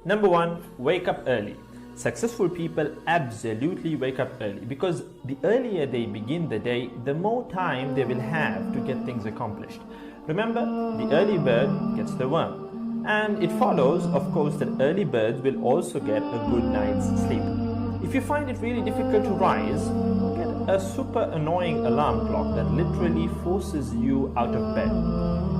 Number 1, wake up early. Successful people absolutely wake up early because the earlier they begin the day, the more time they will have to get things accomplished. Remember, the early bird gets the worm. And it follows, of course, that early birds will also get a good night's sleep. If you find it really difficult to rise, get a super annoying alarm clock that literally forces you out of bed.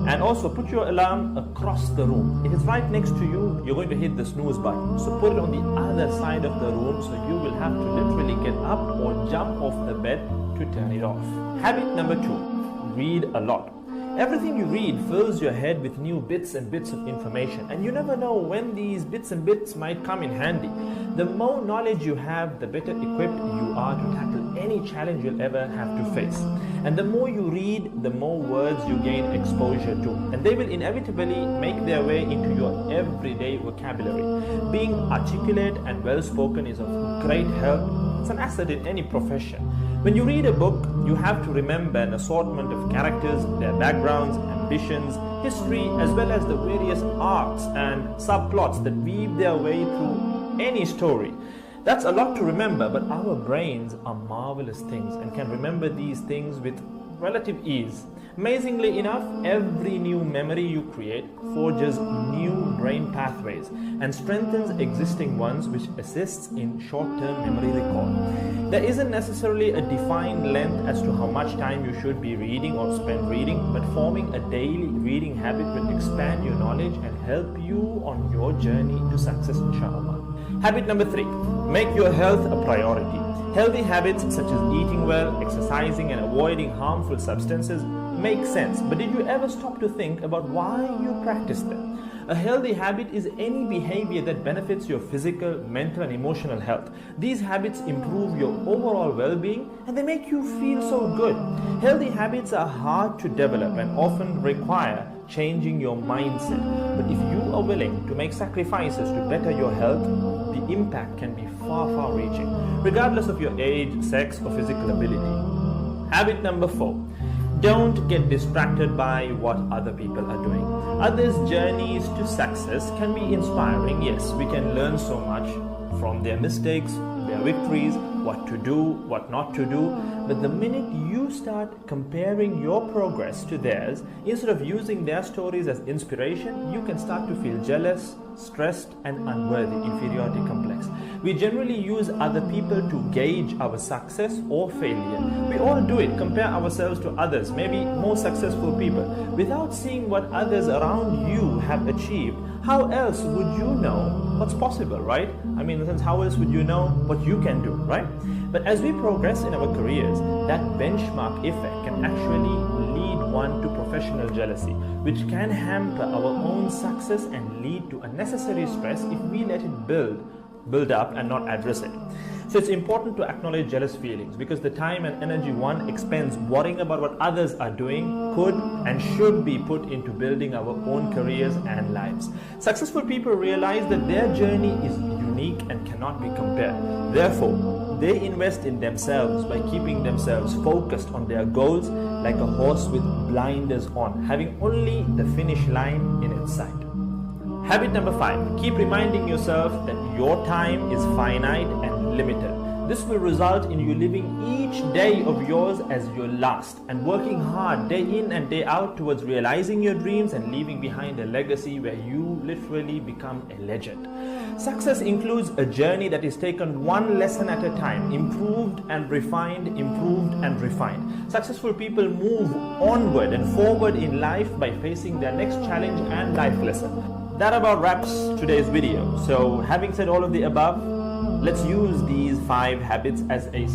And also put your alarm across the room. If it's right next to you, you're going to hit the snooze button. So put it on the other side of the room so you will have to literally get up or jump off the bed to turn it off. Habit number 2, read a lot. Everything you read fills your head with new bits and bits of information, and you never know when these bits and bits might come in handy. The more knowledge you have, the better equipped you are to tackle any challenge you'll ever have to face. And the more you read, the more words you gain exposure to, and they will inevitably make their way into your everyday vocabulary. Being articulate and well-spoken is of great help. It's an asset in any profession. When you read a book, you have to remember an assortment of characters, their backgrounds, ambitions, history, as well as the various arcs and subplots that weave their way through any story. That's a lot to remember, but our brains are marvelous things and can remember these things with relative ease. Amazingly enough, every new memory you create forges new brain pathways and strengthens existing ones, which assists in short-term memory recall. There isn't necessarily a defined length as to how much time you should be reading or spend reading, but forming a daily reading habit will expand your knowledge and help you on your journey to success, inshallah. Habit number 3, make your health a priority. Healthy habits such as eating well, exercising, and avoiding harmful substances make sense, but did you ever stop to think about why you practice them? A healthy habit is any behavior that benefits your physical, mental, and emotional health. These habits improve your overall well-being and they make you feel so good. Healthy habits are hard to develop and often require changing your mindset. But if you are willing to make sacrifices to better your health, the impact can be far reaching, regardless of your age, sex, or physical ability. Habit number 4. Don't get distracted by what other people are doing. Others' journeys to success can be inspiring. Yes, we can learn so much from their mistakes, their victories, what to do, what not to do. But the minute you start comparing your progress to theirs, instead of using their stories as inspiration, you can start to feel jealous, stressed, and unworthy, inferiority complex. We generally use other people to gauge our success or failure. We all do it, compare ourselves to others, maybe more successful people. Without seeing what others around you have achieved, how else would you know what's possible, right? I mean, in a sense, how else would you know what you can do, right? But as we progress in our careers, that benchmark effect can actually lead one to professional jealousy, which can hamper our own success and lead to unnecessary stress if we let it build up and not address it. So it's important to acknowledge jealous feelings because the time and energy one expends worrying about what others are doing could and should be put into building our own careers and lives. Successful people realize that their journey is unique and cannot be compared. Therefore, they invest in themselves by keeping themselves focused on their goals like a horse with blinders on, having only the finish line in its sight. Habit number 5, keep reminding yourself that your time is finite and limited. This will result in you living each day of yours as your last and working hard day in and day out towards realizing your dreams and leaving behind a legacy where you literally become a legend. Success includes a journey that is taken one lesson at a time, improved and refined, improved and refined. Successful people move onward and forward in life by facing their next challenge and life lesson. That about wraps today's video. So having said all of the above, let's use these 5 habits as a